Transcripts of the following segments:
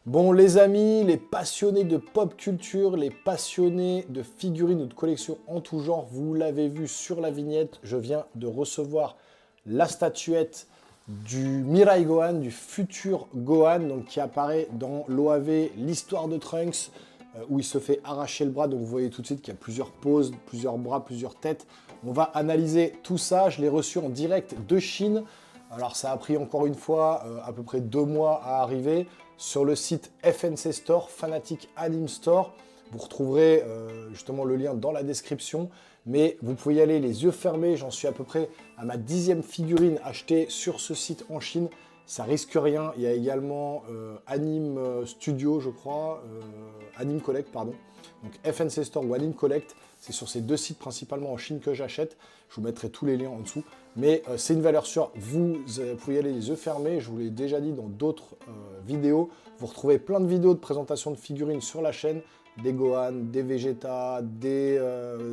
Bon les amis, les passionnés de pop culture, les passionnés de figurines ou de collections en tout genre, vous l'avez vu sur la vignette, je viens de recevoir la statuette du Mirai Gohan, du futur Gohan, donc qui apparaît dans l'OAV L'Histoire de Trunks, où il se fait arracher le bras. Donc vous voyez tout de suite qu'il y a plusieurs poses, plusieurs bras, plusieurs têtes. On va analyser tout ça, je l'ai reçu en direct de Chine. Alors ça a pris encore une fois à peu près 2 mois à arriver sur le site FNC Store, Fanatic Anime Store. Vous retrouverez justement le lien dans la description, mais vous pouvez y aller les yeux fermés. J'en suis à peu près à ma 10e figurine achetée sur ce site en Chine. Ça risque rien. Il y a également Anime Studio, je crois, Anime Collect, pardon. Donc FNC Store ou Anime Collect, c'est sur ces 2 sites principalement en Chine que j'achète. Je vous mettrai tous les liens en dessous. Mais c'est une valeur sûre. Vous pouvez y aller les yeux fermés. Je vous l'ai déjà dit dans d'autres vidéos. Vous retrouvez plein de vidéos de présentation de figurines sur la chaîne. Des Gohan, des Vegeta, des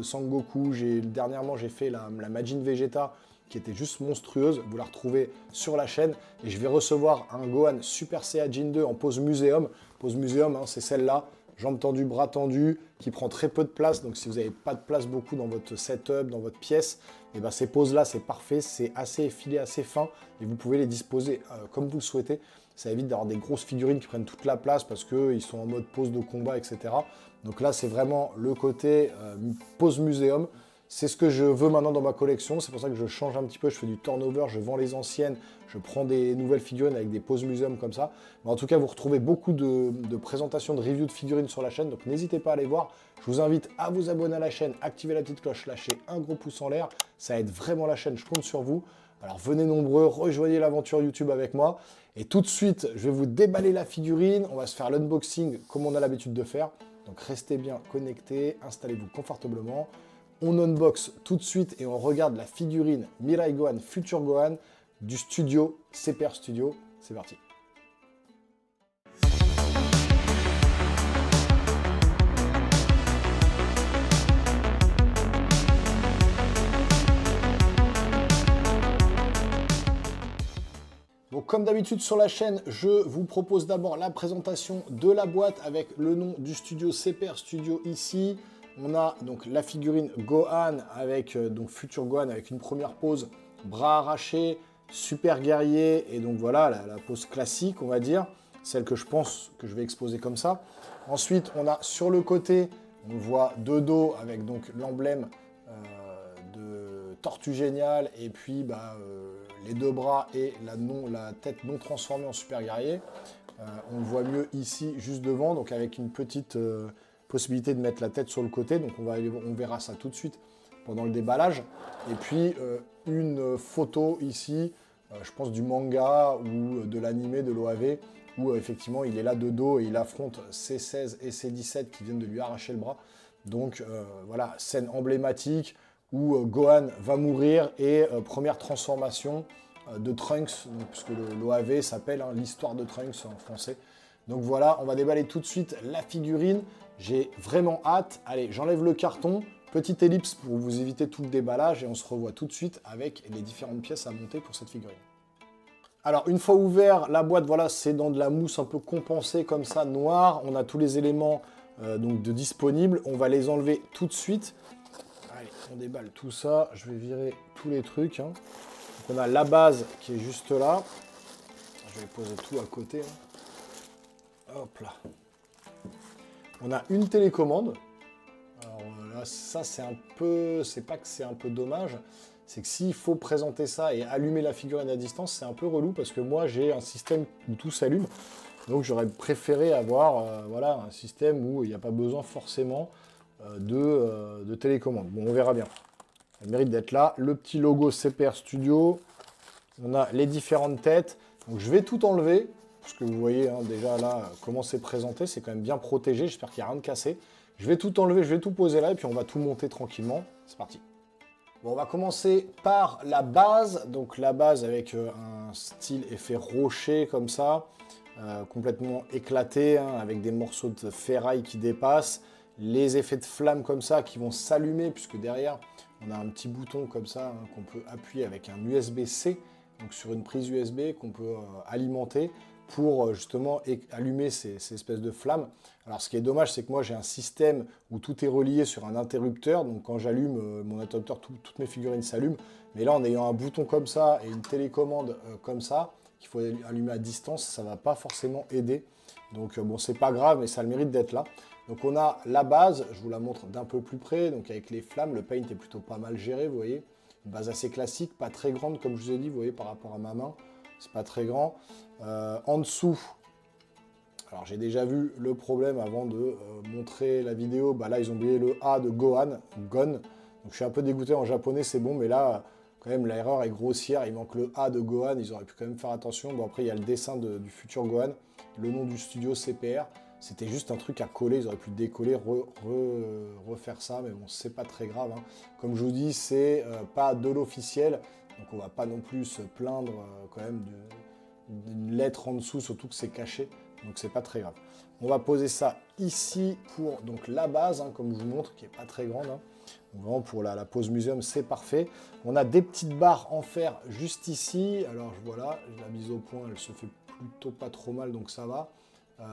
Sangoku. Dernièrement, j'ai fait la Majin Vegeta qui était juste monstrueuse. Vous la retrouvez sur la chaîne. Et je vais recevoir un Gohan Super Saiyajin 2 en pose muséum. Pose muséum, hein, c'est celle-là. Jambes tendues, bras tendus, qui prend très peu de place. Donc si vous n'avez pas de place beaucoup dans votre setup, dans votre pièce, et ben ces poses-là, c'est parfait. C'est assez effilé, assez fin. Et vous pouvez les disposer comme vous le souhaitez. Ça évite d'avoir des grosses figurines qui prennent toute la place parce qu'ils sont en mode pose de combat, etc. Donc là, c'est vraiment le côté pose muséum. C'est ce que je veux maintenant dans ma collection. C'est pour ça que je change un petit peu. Je fais du turnover, je vends les anciennes. Je prends des nouvelles figurines avec des poses muséum comme ça. Mais en tout cas, vous retrouvez beaucoup de présentations, de reviews de figurines sur la chaîne. Donc n'hésitez pas à aller voir. Je vous invite à vous abonner à la chaîne, activer la petite cloche, lâcher un gros pouce en l'air. Ça aide vraiment la chaîne. Je compte sur vous. Alors venez nombreux, rejoignez l'aventure YouTube avec moi. Et tout de suite, je vais vous déballer la figurine. On va se faire l'unboxing comme on a l'habitude de faire. Donc restez bien connectés, installez-vous confortablement. On unbox tout de suite et on regarde la figurine Mirai Gohan, Future Gohan du studio CPR Studio. C'est parti. Donc, comme d'habitude sur la chaîne, je vous propose d'abord la présentation de la boîte avec le nom du studio CPR Studio ici. On a donc la figurine Gohan avec donc Future Gohan avec une première pose, bras arrachés, super guerrier et donc voilà la pose classique on va dire, celle que je pense que je vais exposer comme ça. Ensuite on a sur le côté, on voit de dos avec donc l'emblème de Tortue Géniale et puis les 2 bras et la tête non transformée en super guerrier. On le voit mieux ici juste devant donc avec une petite possibilité de mettre la tête sur le côté, donc on verra ça tout de suite pendant le déballage. Et puis une photo ici, je pense du manga ou de l'animé de l'OAV, où effectivement il est là de dos et il affronte C16 et C17 qui viennent de lui arracher le bras. Donc voilà, scène emblématique où Gohan va mourir et première transformation de Trunks, puisque l'OAV s'appelle l'histoire de Trunks en français. Donc voilà, on va déballer tout de suite la figurine. J'ai vraiment hâte. Allez, j'enlève le carton. Petite ellipse pour vous éviter tout le déballage et on se revoit tout de suite avec les différentes pièces à monter pour cette figurine. Alors, une fois ouvert, la boîte, voilà, c'est dans de la mousse un peu compensée comme ça, noire. On a tous les éléments donc de disponibles. On va les enlever tout de suite. Allez, on déballe tout ça. Je vais virer tous les trucs. Donc, on a la base qui est juste là. Je vais poser tout à côté. Hop là. On a une télécommande. Alors là, ça c'est un peu, c'est pas que c'est un peu dommage, c'est que s'il faut présenter ça et allumer la figurine à distance, c'est un peu relou parce que moi j'ai un système où tout s'allume. Donc j'aurais préféré avoir voilà, un système où il n'y a pas besoin forcément de télécommande. Bon, on verra bien. Elle mérite d'être là. Le petit logo CPR Studio. On a les différentes têtes. Donc je vais tout enlever. Parce que vous voyez déjà là comment c'est présenté, c'est quand même bien protégé, j'espère qu'il n'y a rien de cassé. Je vais tout enlever, je vais tout poser là et puis on va tout monter tranquillement. C'est parti. Bon, on va commencer par la base. Donc la base avec un style effet rocher comme ça, complètement éclaté, avec des morceaux de ferraille qui dépassent. Les effets de flamme comme ça qui vont s'allumer puisque derrière on a un petit bouton comme ça qu'on peut appuyer avec un USB-C. Donc sur une prise USB qu'on peut alimenter pour justement allumer ces espèces de flammes. Alors ce qui est dommage, c'est que moi j'ai un système où tout est relié sur un interrupteur, donc quand j'allume mon interrupteur, toutes mes figurines s'allument. Mais là, en ayant un bouton comme ça et une télécommande comme ça, qu'il faut allumer à distance, ça ne va pas forcément aider. Donc bon, c'est pas grave, mais ça a le mérite d'être là. Donc on a la base, je vous la montre d'un peu plus près, donc avec les flammes, le paint est plutôt pas mal géré, vous voyez. Une base assez classique, pas très grande comme je vous ai dit, vous voyez, par rapport à ma main, c'est pas très grand. En dessous, alors j'ai déjà vu le problème avant de montrer la vidéo, bah là ils ont oublié le A de Gohan, Gon. Donc je suis un peu dégoûté, en japonais c'est bon, mais là quand même l'erreur est grossière, il manque le A de Gohan, ils auraient pu quand même faire attention. Bon après il y a le dessin du futur Gohan, le nom du studio CPR, c'était juste un truc à coller, ils auraient pu décoller, refaire ça, mais bon c'est pas très grave, hein. Comme je vous dis, c'est pas de l'officiel, donc on va pas non plus se plaindre quand même d'une lettre en dessous, surtout que c'est caché. Donc c'est pas très grave. On va poser ça ici pour donc la base, hein, comme je vous montre, qui est pas très grande, hein. Donc, vraiment pour la pose muséum, c'est parfait. On a des petites barres en fer juste ici. Alors voilà, je la mise au point, elle se fait plutôt pas trop mal, donc ça va.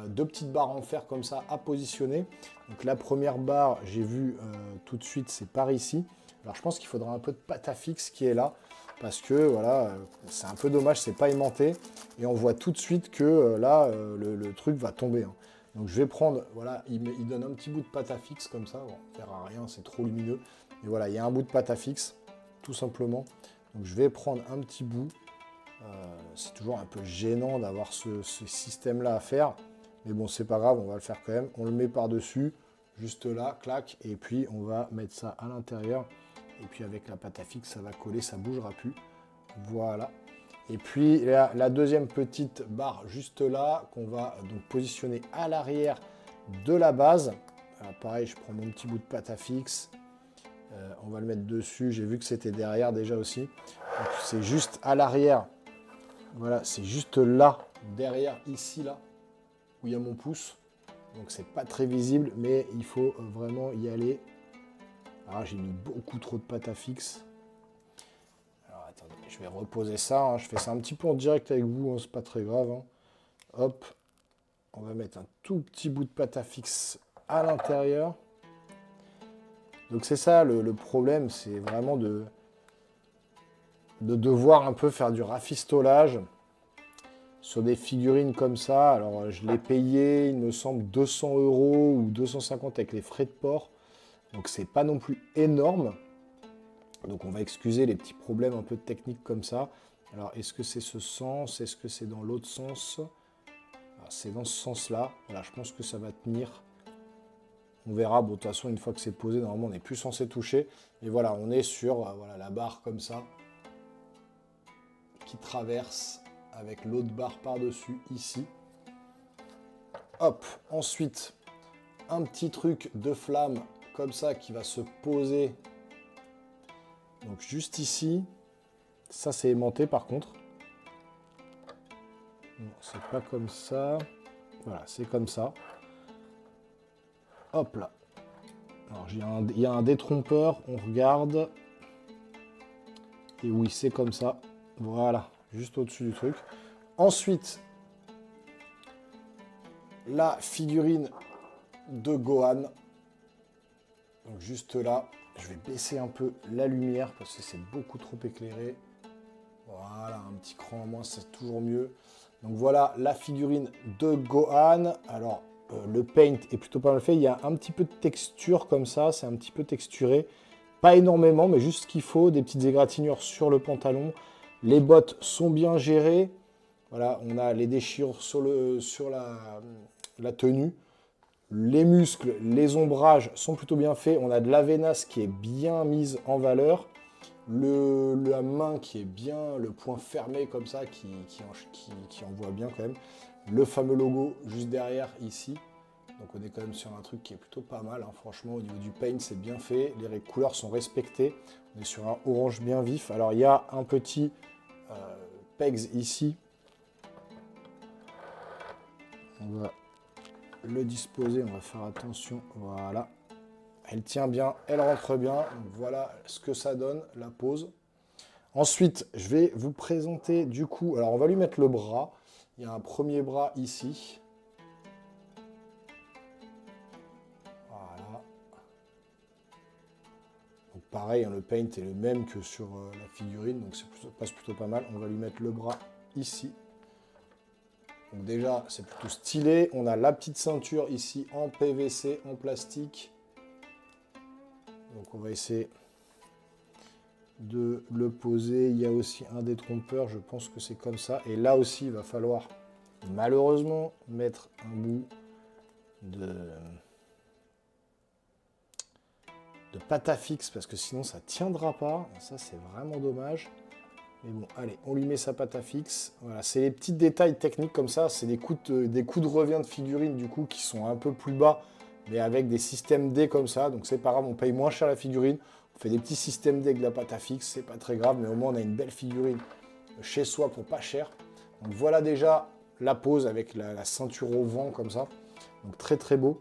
Deux petites barres en fer comme ça à positionner. Donc la première barre, j'ai vu tout de suite, c'est par ici. Alors je pense qu'il faudra un peu de pâte à fixe qui est là, parce que voilà, c'est un peu dommage, c'est pas aimanté, et on voit tout de suite que là, le truc va tomber, hein. Donc je vais prendre, voilà, il donne un petit bout de pâte à fixe comme ça, bon, ça sert à rien, c'est trop lumineux, et voilà, il y a un bout de pâte à fixe, tout simplement. Donc je vais prendre un petit bout, c'est toujours un peu gênant d'avoir ce système-là à faire, mais bon, c'est pas grave, on va le faire quand même. On le met par-dessus, juste là, clac, et puis on va mettre ça à l'intérieur. Et puis avec la pâte à fixe, ça va coller, ça ne bougera plus. Voilà. Et puis la deuxième petite barre juste là, qu'on va donc positionner à l'arrière de la base. Alors pareil, je prends mon petit bout de pâte à fixe. On va le mettre dessus. J'ai vu que c'était derrière déjà aussi. C'est juste à l'arrière. Voilà, c'est juste là, derrière, ici, là, où il y a mon pouce. Donc c'est pas très visible, mais il faut vraiment y aller. Alors j'ai mis beaucoup trop de pâte à fixe. Alors attendez, je vais reposer ça, hein. Je fais ça un petit peu en direct avec vous, hein. C'est pas très grave, hein. Hop, on va mettre un tout petit bout de pâte à fixe à l'intérieur. Donc c'est ça le problème, c'est vraiment de devoir un peu faire du rafistolage sur des figurines comme ça. Alors je l'ai payé, il me semble, 200 € ou 250 avec les frais de port. Donc c'est pas non plus énorme. Donc on va excuser les petits problèmes un peu techniques comme ça. Alors est-ce que c'est ce sens? Est-ce que c'est dans l'autre sens? C'est dans ce sens-là. Voilà, je pense que ça va tenir. On verra. Bon, de toute façon, une fois que c'est posé, normalement, on n'est plus censé toucher. Et voilà, on est sur voilà, la barre comme ça, qui traverse avec l'autre barre par-dessus, ici. Hop, ensuite, un petit truc de flamme comme ça qui va se poser. Donc juste ici. Ça, c'est aimanté par contre. Non, c'est pas comme ça. Voilà, c'est comme ça. Hop là. Alors, il y a un détrompeur. On regarde. Et oui, c'est comme ça. Voilà, juste au-dessus du truc. Ensuite, la figurine de Gohan. Donc juste là. Je vais baisser un peu la lumière parce que c'est beaucoup trop éclairé. Voilà, un petit cran en moins, c'est toujours mieux. Donc voilà la figurine de Gohan. Alors, le paint est plutôt pas mal fait. Il y a un petit peu de texture comme ça, c'est un petit peu texturé. Pas énormément, mais juste ce qu'il faut. Des petites égratignures sur le pantalon. Les bottes sont bien gérées. Voilà, on a les déchirures sur la tenue. Les muscles, les ombrages sont plutôt bien faits. On a de la veinasse qui est bien mise en valeur. La main qui est bien, le point fermé comme ça, qui envoie bien quand même. Le fameux logo juste derrière ici. Donc on est quand même sur un truc qui est plutôt pas mal, hein. Franchement, au niveau du paint, c'est bien fait. Les couleurs sont respectées. On est sur un orange bien vif. Alors il y a un petit pegs ici. On va le disposer, on va faire attention. Voilà. Elle tient bien, elle rentre bien. Donc voilà ce que ça donne, la pose. Ensuite, je vais vous présenter du coup. Alors, on va lui mettre le bras. Il y a un premier bras ici. Voilà. Donc pareil, hein, le paint est le même que sur la figurine, donc ça passe plutôt pas mal. On va lui mettre le bras ici. Donc déjà, c'est plutôt stylé. On a la petite ceinture ici en PVC, en plastique. Donc on va essayer de le poser. Il y a aussi un détrompeur, je pense que c'est comme ça. Et là aussi, il va falloir malheureusement mettre un bout de pâte à fixe parce que sinon ça ne tiendra pas. Ça, c'est vraiment dommage. Mais bon, allez, on lui met sa pâte à fixe. Voilà, c'est les petits détails techniques comme ça. C'est des coups de revient de figurines du coup qui sont un peu plus bas, mais avec des systèmes D comme ça. Donc c'est pas grave, on paye moins cher la figurine. On fait des petits systèmes D avec de la pâte à fixe, c'est pas très grave, mais au moins on a une belle figurine chez soi pour pas cher. Donc voilà déjà la pose avec la ceinture au vent comme ça. Donc très très beau.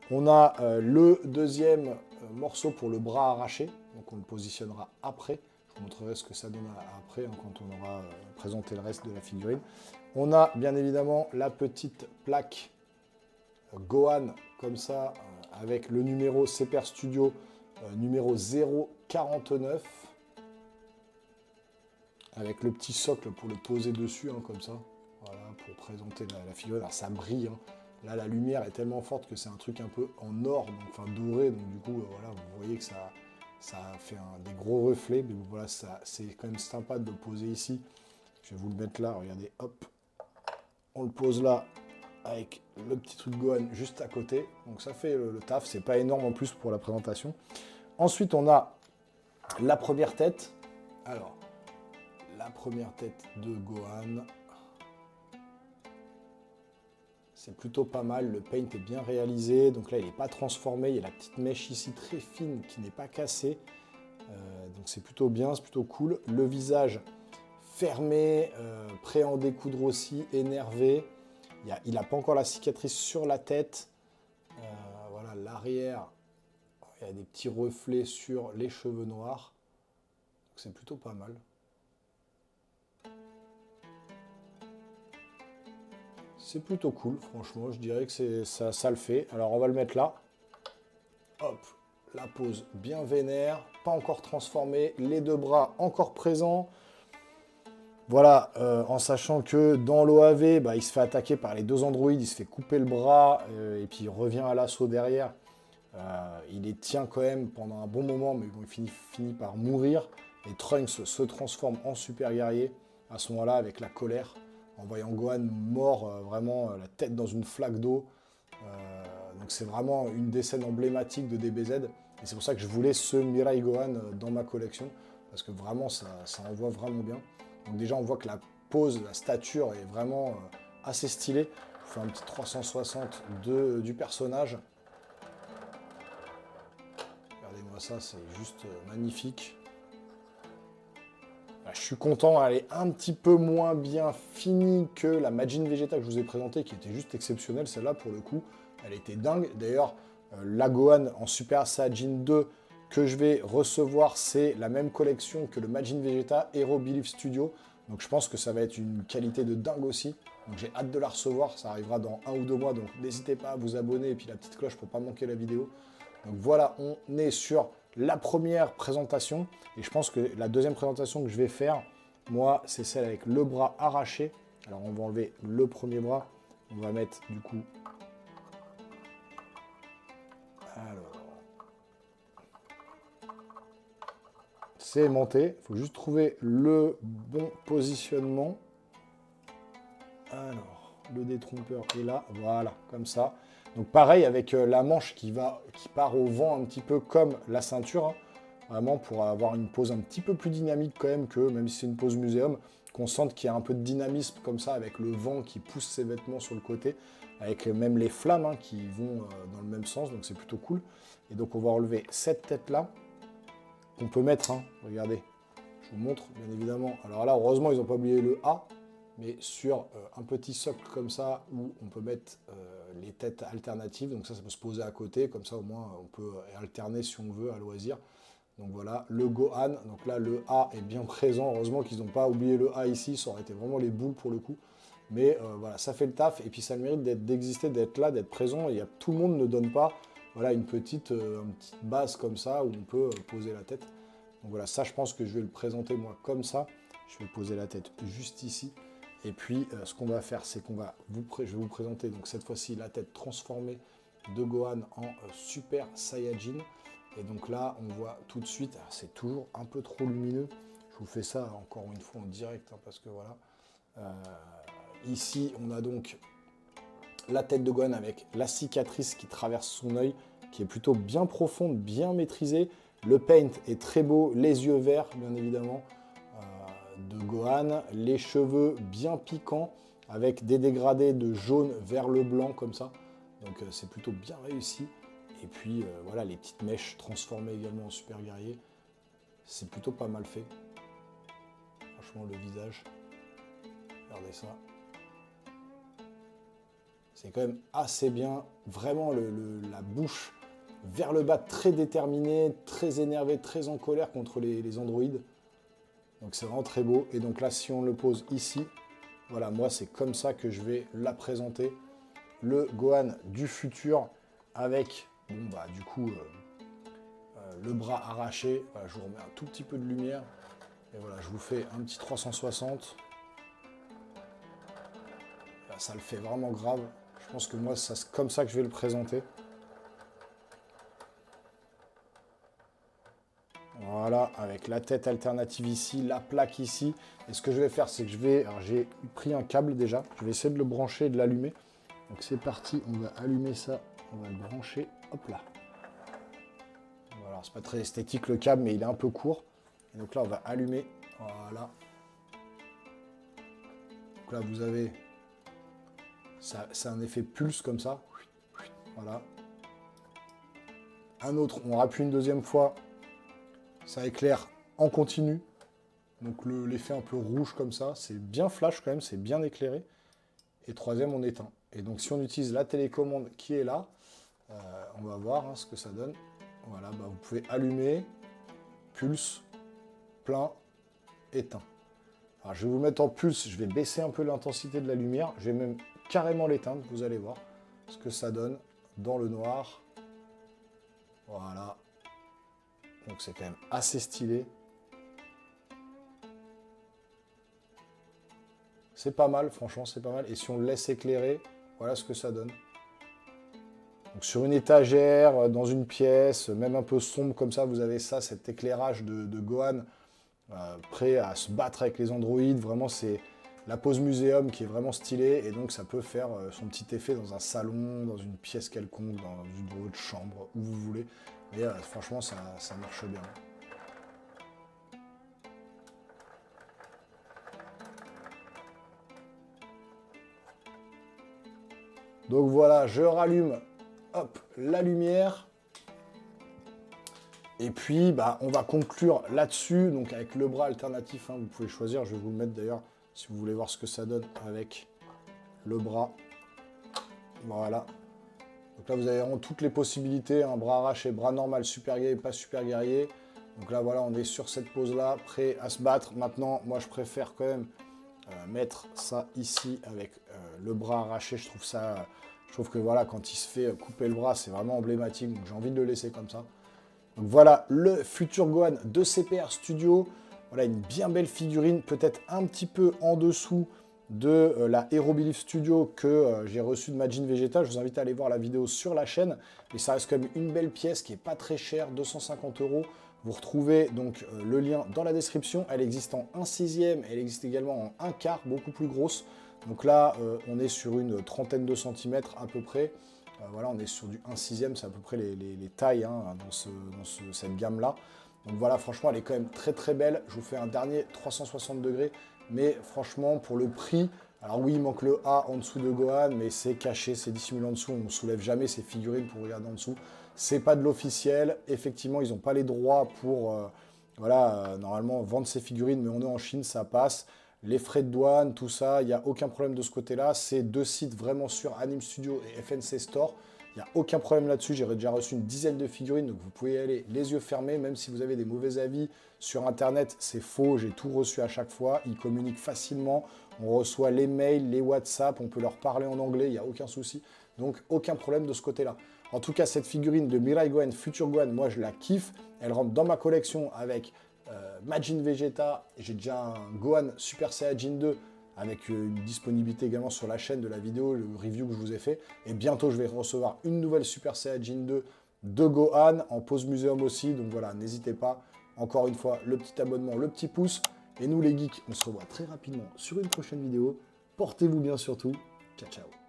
On a le deuxième morceau pour le bras arraché. Donc on le positionnera après. Je vous montrerai ce que ça donne après, hein, quand on aura présenté le reste de la figurine. On a bien évidemment la petite plaque Gohan comme ça, avec le numéro CPR Studio numéro 049. Avec le petit socle pour le poser dessus, hein, comme ça. Voilà, pour présenter la figurine. Alors ça brille, hein. Là, la lumière est tellement forte que c'est un truc un peu en or, donc, enfin doré. Donc du coup, voilà, vous voyez que ça fait des gros reflets. Mais voilà, c'est quand même sympa de le poser ici. Je vais vous le mettre là, regardez, hop. On le pose là, avec le petit truc Gohan juste à côté. Donc ça fait le taf. C'est pas énorme en plus pour la présentation. Ensuite, on a la première tête. Alors, la première tête de Gohan. C'est plutôt pas mal, le paint est bien réalisé, donc là il n'est pas transformé, il y a la petite mèche ici très fine qui n'est pas cassée, donc c'est plutôt bien, c'est plutôt cool. Le visage fermé, prêt à en découdre aussi, énervé, il n'a pas encore la cicatrice sur la tête, voilà l'arrière, il y a des petits reflets sur les cheveux noirs, donc c'est plutôt pas mal. C'est plutôt cool, franchement, je dirais que ça le fait. Alors on va le mettre là. Hop, la pose bien vénère, pas encore transformée, les deux bras encore présents. Voilà, en sachant que dans l'OAV, bah, il se fait attaquer par les deux androïdes, il se fait couper le bras, et puis il revient à l'assaut derrière. Il les tient quand même pendant un bon moment, mais bon, il finit par mourir. Et Trunks se transforme en super guerrier à ce moment-là avec la colère, en voyant Gohan mort, vraiment la tête dans une flaque d'eau. Donc c'est vraiment une des scènes emblématiques de DBZ. Et c'est pour ça que je voulais ce Mirai Gohan dans ma collection, parce que vraiment ça envoie vraiment bien. Donc déjà on voit que la pose, la stature est vraiment assez stylée. Je vous fais un petit 360 du personnage. Regardez-moi ça, c'est juste magnifique. Je suis content, elle est un petit peu moins bien finie que la Majin Vegeta que je vous ai présentée, qui était juste exceptionnelle, celle-là pour le coup, elle était dingue. D'ailleurs, la Gohan en Super Saiyajin 2 que je vais recevoir, c'est la même collection que le Majin Vegeta Hero Belief Studio, donc je pense que ça va être une qualité de dingue aussi, donc j'ai hâte de la recevoir, ça arrivera dans 1 ou 2 mois, donc n'hésitez pas à vous abonner et puis la petite cloche pour ne pas manquer la vidéo. Donc voilà, on est sur la première présentation. Et je pense que la deuxième présentation que je vais faire, moi, c'est celle avec le bras arraché. Alors on va enlever le premier bras. On va mettre du coup... Alors... C'est monté. Il faut juste trouver le bon positionnement. Alors, le détrompeur est là. Voilà, comme ça. Donc pareil avec la manche qui part au vent un petit peu comme la ceinture, hein, vraiment pour avoir une pose un petit peu plus dynamique quand même que, même si c'est une pose muséum, qu'on sente qu'il y a un peu de dynamisme comme ça avec le vent qui pousse ses vêtements sur le côté, avec même les flammes, hein, qui vont dans le même sens, donc c'est plutôt cool. Et donc on va enlever cette tête-là, qu'on peut mettre, hein, regardez, je vous montre bien évidemment. Alors là, heureusement, ils n'ont pas oublié le A, mais sur un petit socle comme ça, où on peut mettre les têtes alternatives, donc ça peut se poser à côté, comme ça au moins on peut alterner si on veut à loisir. Donc voilà, le Gohan, donc là le A est bien présent, heureusement qu'ils n'ont pas oublié le A ici, ça aurait été vraiment les boules pour le coup. Mais voilà, ça fait le taf, et puis ça a le mérite d'exister, d'être là, d'être présent. Et tout le monde ne donne pas voilà, une petite base comme ça, où on peut poser la tête. Donc voilà, ça je pense que je vais le présenter moi comme ça. Je vais poser la tête juste ici. Et puis ce qu'on va faire, c'est je vais vous présenter donc cette fois-ci la tête transformée de Gohan en Super Saiyajin. Et donc là, on voit tout de suite, c'est toujours un peu trop lumineux. Je vous fais ça encore une fois en direct, hein, parce que voilà. Ici, on a donc la tête de Gohan avec la cicatrice qui traverse son œil, qui est plutôt bien profonde, bien maîtrisée. Le paint est très beau, les yeux verts, bien évidemment, de Gohan. Les cheveux bien piquants, avec des dégradés de jaune vers le blanc, comme ça. Donc c'est plutôt bien réussi. Et puis voilà, les petites mèches transformées également en super guerrier. C'est plutôt pas mal fait. Franchement, le visage. Regardez ça. C'est quand même assez bien. Vraiment, la bouche vers le bas, très déterminée, très énervée, très en colère contre les androïdes. Donc c'est vraiment très beau. Et donc là, si on le pose ici, voilà, moi, c'est comme ça que je vais la présenter. Le Gohan du futur avec, bon, bah, du coup, le bras arraché. Voilà, je vous remets un tout petit peu de lumière. Et voilà, je vous fais un petit 360. Là, ça le fait vraiment grave. Je pense que moi, c'est comme ça que je vais le présenter. Voilà, avec la tête alternative ici, la plaque ici. Et ce que je vais faire, c'est que j'ai pris un câble déjà. Je vais essayer de le brancher et de l'allumer. Donc c'est parti, on va allumer ça. On va le brancher. Hop là. Voilà, c'est pas très esthétique le câble, mais il est un peu court. Et donc là, on va allumer. Voilà. Donc là, vous avez... C'est un effet pulse comme ça. Voilà. Un autre, on rappuie une deuxième fois. Ça éclaire en continu. Donc l'effet un peu rouge comme ça. C'est bien flash quand même, c'est bien éclairé. Et troisième, on éteint. Et donc si on utilise la télécommande qui est là, on va voir ce que ça donne. Voilà, bah, vous pouvez allumer, pulse, plein, éteint. Alors, je vais vous mettre en pulse, je vais baisser un peu l'intensité de la lumière. Je vais même carrément l'éteindre, vous allez voir ce que ça donne dans le noir. Voilà. Donc c'est quand même assez stylé. C'est pas mal, franchement, c'est pas mal. Et si on le laisse éclairer, voilà ce que ça donne. Donc sur une étagère, dans une pièce, même un peu sombre comme ça, vous avez ça, cet éclairage de Gohan prêt à se battre avec les androïdes. Vraiment, c'est la pose muséum qui est vraiment stylée. Et donc ça peut faire son petit effet dans un salon, dans une pièce quelconque, dans une autre chambre, où vous voulez. Et franchement, ça marche bien. Donc voilà, je rallume hop, la lumière. Et puis, bah, on va conclure là-dessus, donc avec le bras alternatif, vous pouvez choisir, je vais vous le mettre d'ailleurs, si vous voulez voir ce que ça donne avec le bras. Voilà. Donc là, vous avez vraiment toutes les possibilités, un bras arraché, bras normal, super guerrier, pas super guerrier. Donc là, voilà, on est sur cette pose-là, prêt à se battre. Maintenant, moi, je préfère quand même mettre ça ici avec le bras arraché. Je trouve que voilà, quand il se fait couper le bras, c'est vraiment emblématique. Donc j'ai envie de le laisser comme ça. Donc voilà le futur Gohan de CPR Studio. Voilà une bien belle figurine, peut-être un petit peu en dessous de la Hero Belief Studio que j'ai reçue de Majin Vegeta. Je vous invite à aller voir la vidéo sur la chaîne. Mais ça reste quand même une belle pièce qui n'est pas très chère, 250 €. Vous retrouvez donc le lien dans la description. Elle existe en 1/6, elle existe également en 1/4, beaucoup plus grosse. Donc là, on est sur une trentaine de centimètres à peu près. Voilà, on est sur du 1/6, c'est à peu près les tailles dans cette gamme-là. Donc voilà, franchement, elle est quand même très très belle. Je vous fais un dernier 360 degrés, mais franchement, pour le prix, alors oui, il manque le A en dessous de Gohan, mais c'est caché, c'est dissimulé en dessous. On ne soulève jamais ces figurines pour regarder en dessous. C'est pas de l'officiel. Effectivement, ils n'ont pas les droits pour, normalement, vendre ces figurines, mais on est en Chine, ça passe. les frais de douane, tout ça, il n'y a aucun problème de ce côté-là. C'est 2 sites vraiment sûrs, Anime Studio et FNC Store. Il n'y a aucun problème là-dessus. J'ai déjà reçu une dizaine de figurines, donc vous pouvez y aller les yeux fermés, même si vous avez des mauvais avis sur Internet, c'est faux. J'ai tout reçu à chaque fois. Ils communiquent facilement. On reçoit les mails, les WhatsApp, on peut leur parler en anglais, il n'y a aucun souci. Donc aucun problème de ce côté-là. En tout cas, cette figurine de Mirai Gohan, Future Gohan, moi je la kiffe. Elle rentre dans ma collection avec Majin Vegeta. J'ai déjà un Gohan Super Saiyajin 2 avec une disponibilité également sur la chaîne de la vidéo, le review que je vous ai fait. Et bientôt, je vais recevoir une nouvelle Super Saiyajin 2 de Gohan en pause muséum aussi. Donc voilà, n'hésitez pas. Encore une fois, le petit abonnement, le petit pouce. Et nous les geeks, on se revoit très rapidement sur une prochaine vidéo. Portez-vous bien surtout. Ciao, ciao.